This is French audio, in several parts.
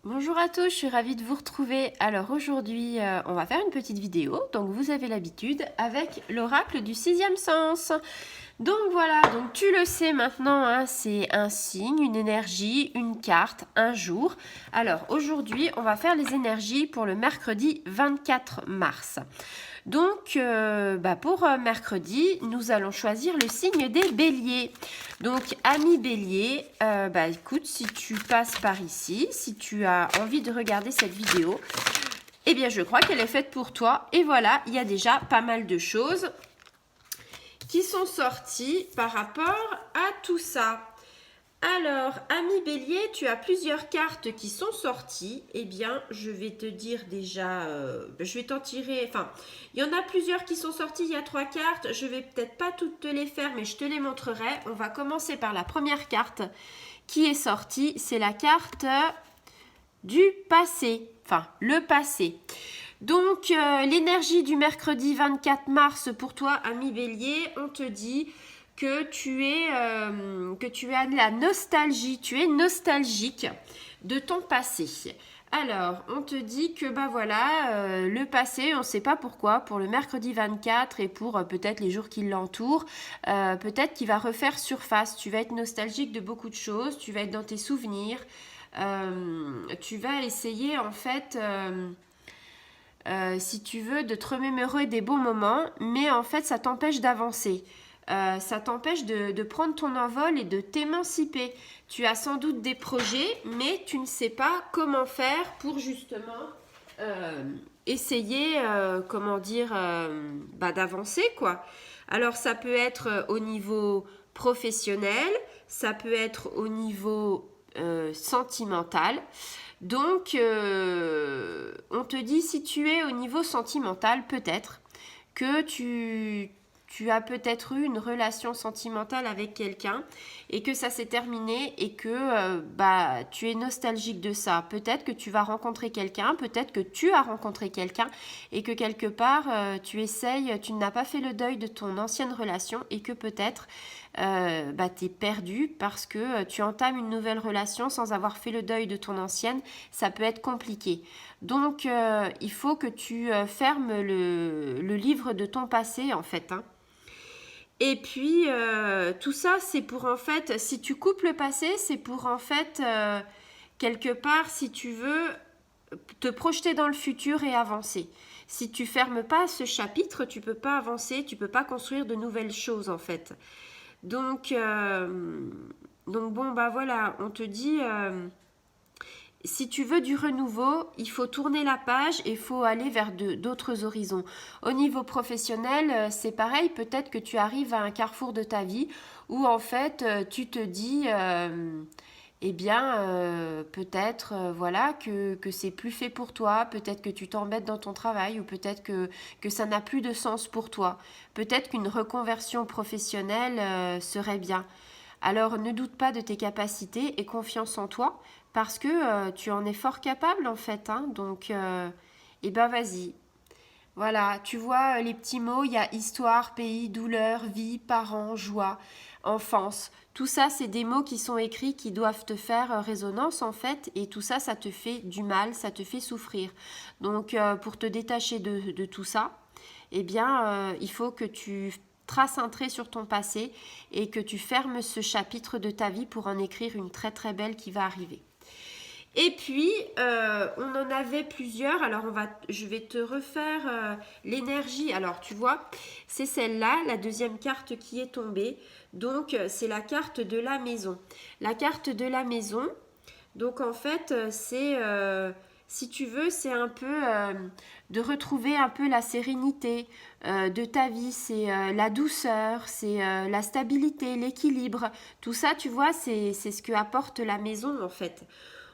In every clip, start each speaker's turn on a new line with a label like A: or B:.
A: Bonjour à tous, je suis ravie de vous retrouver. Alors aujourd'hui, on va faire une petite vidéo, donc vous avez l'habitude, avec l'oracle du sixième sens. Donc voilà, donc tu le sais maintenant, hein, c'est un signe, une énergie, une carte, un jour. Alors aujourd'hui, on va faire les énergies pour le mercredi 24 mars. Donc, pour mercredi, nous allons choisir le signe des béliers. Donc, ami bélier, écoute, si tu passes par ici, si tu as envie de regarder cette vidéo, eh bien, je crois qu'elle est faite pour toi. Et voilà, il y a déjà pas mal de choses qui sont sorties par rapport à tout ça. Alors, ami bélier, tu as plusieurs cartes qui sont sorties. Eh bien, je vais te dire déjà, je vais t'en tirer, enfin, il y en a plusieurs qui sont sorties, il y a 3 cartes. Je vais peut-être pas toutes te les faire, mais je te les montrerai. On va commencer par la première carte qui est sortie. C'est la carte du passé, enfin, le passé. Donc, l'énergie du mercredi 24 mars pour toi, ami bélier, on te dit que tu as de la nostalgie, tu es nostalgique de ton passé. Alors, on te dit que le passé, on ne sait pas pourquoi, pour le mercredi 24 et pour peut-être les jours qui l'entourent, peut-être qu'il va refaire surface. Tu vas être nostalgique de beaucoup de choses, tu vas être dans tes souvenirs, tu vas essayer en fait... si tu veux, de te remémorer des bons moments, mais en fait, ça t'empêche d'avancer. Ça t'empêche de prendre ton envol et de t'émanciper. Tu as sans doute des projets, mais tu ne sais pas comment faire pour justement essayer, d'avancer, quoi. Alors, ça peut être au niveau professionnel, ça peut être au niveau sentimental. Donc, on te dit, si tu es au niveau sentimental, peut-être que tu as peut-être eu une relation sentimentale avec quelqu'un et que ça s'est terminé et que tu es nostalgique de ça. Peut-être que tu vas rencontrer quelqu'un, peut-être que tu as rencontré quelqu'un et que quelque part tu n'as pas fait le deuil de ton ancienne relation et que peut-être t'es perdu parce que tu entames une nouvelle relation sans avoir fait le deuil de ton ancienne, ça peut être compliqué. Donc il faut que tu fermes le livre de ton passé en fait, hein. Et puis tout ça c'est pour en fait, si tu coupes le passé, c'est pour en fait quelque part, si tu veux, te projeter dans le futur et avancer. Si tu fermes pas ce chapitre, tu peux pas avancer, tu peux pas construire de nouvelles choses en fait. Donc, voilà, on te dit, si tu veux du renouveau, il faut tourner la page et il faut aller vers d'autres horizons. Au niveau professionnel, c'est pareil, peut-être que tu arrives à un carrefour de ta vie où en fait, tu te dis, peut-être que c'est plus fait pour toi, peut-être que tu t'embêtes dans ton travail ou peut-être que ça n'a plus de sens pour toi. Peut-être qu'une reconversion professionnelle serait bien. Alors ne doute pas de tes capacités et confiance en toi parce que tu en es fort capable en fait, hein. Donc, vas-y. Voilà, tu vois les petits mots, il y a histoire, pays, douleur, vie, parents, joie, enfance. Tout ça, c'est des mots qui sont écrits, qui doivent te faire résonance en fait, et tout ça, ça te fait du mal, ça te fait souffrir. Donc, pour te détacher de tout ça, il faut que tu traces un trait sur ton passé et que tu fermes ce chapitre de ta vie pour en écrire une très très belle qui va arriver. Et puis, on en avait plusieurs. Alors, je vais te refaire l'énergie. Alors, tu vois, c'est celle-là, la deuxième carte qui est tombée. Donc, c'est la carte de la maison. La carte de la maison, donc en fait, si tu veux, c'est un peu de retrouver un peu la sérénité de ta vie. C'est la douceur, c'est la stabilité, l'équilibre. Tout ça, tu vois, c'est ce que apporte la maison en fait.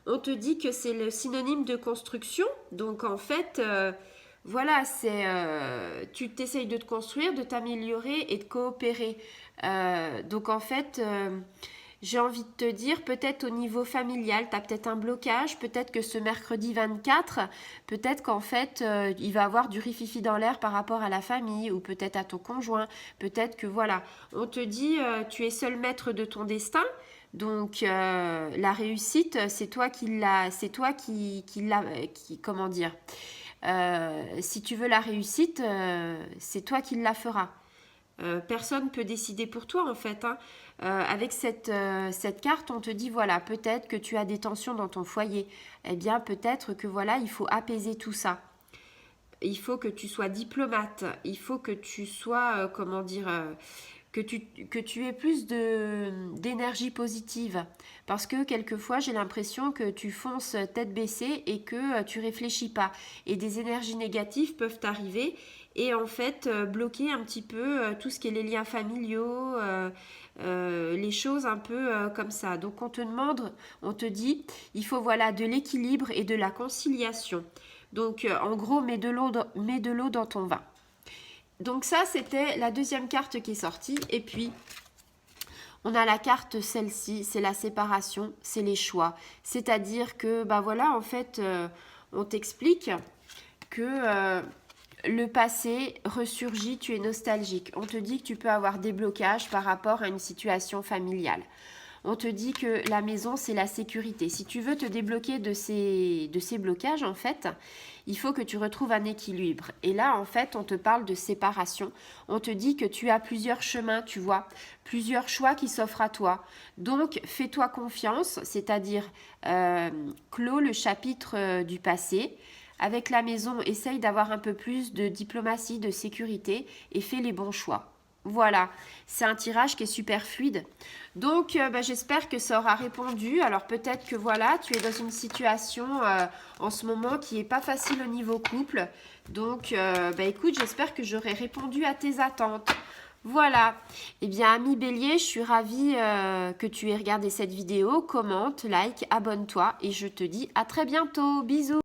A: On te dit que c'est le synonyme de construction. Donc en fait, tu t'essayes de te construire, de t'améliorer et de coopérer. Donc en fait, j'ai envie de te dire, peut-être au niveau familial, tu as peut-être un blocage, peut-être que ce mercredi 24, peut-être qu'en fait, il va avoir du rififi dans l'air par rapport à la famille ou peut-être à ton conjoint. Peut-être que voilà, on te dit, tu es seul maître de ton destin. Donc la réussite, c'est toi qui l'a, comment dire, si tu veux la réussite, c'est toi qui la feras. Personne ne peut décider pour toi en fait, hein. Avec cette carte, on te dit voilà, peut-être que tu as des tensions dans ton foyer. Eh bien, peut-être que voilà, il faut apaiser tout ça. Il faut que tu sois diplomate. Il faut que tu sois, comment dire, que tu aies plus d'énergie positive. Parce que quelquefois, j'ai l'impression que tu fonces tête baissée et que tu réfléchis pas. Et des énergies négatives peuvent arriver et en fait bloquer un petit peu tout ce qui est les liens familiaux, les choses un peu comme ça. Donc on te demande, on te dit, il faut voilà de l'équilibre et de la conciliation. Donc en gros, mets de l'eau dans ton vin. Donc ça, c'était la deuxième carte qui est sortie. Et puis, on a la carte, celle-ci, c'est la séparation, c'est les choix. C'est-à-dire que, bah voilà, en fait, on t'explique que le passé ressurgit, tu es nostalgique. On te dit que tu peux avoir des blocages par rapport à une situation familiale. On te dit que la maison, c'est la sécurité. Si tu veux te débloquer de ces blocages, en fait, il faut que tu retrouves un équilibre. Et là, en fait, on te parle de séparation. On te dit que tu as plusieurs chemins, tu vois, plusieurs choix qui s'offrent à toi. Donc, fais-toi confiance, c'est-à-dire clôt le chapitre du passé. Avec la maison, essaye d'avoir un peu plus de diplomatie, de sécurité et fais les bons choix. Voilà, c'est un tirage qui est super fluide. Donc, j'espère que ça aura répondu. Alors, peut-être que voilà, tu es dans une situation en ce moment qui n'est pas facile au niveau couple. Donc, écoute, j'espère que j'aurai répondu à tes attentes. Voilà. Eh bien, ami Bélier, je suis ravie que tu aies regardé cette vidéo. Commente, like, abonne-toi et je te dis à très bientôt. Bisous.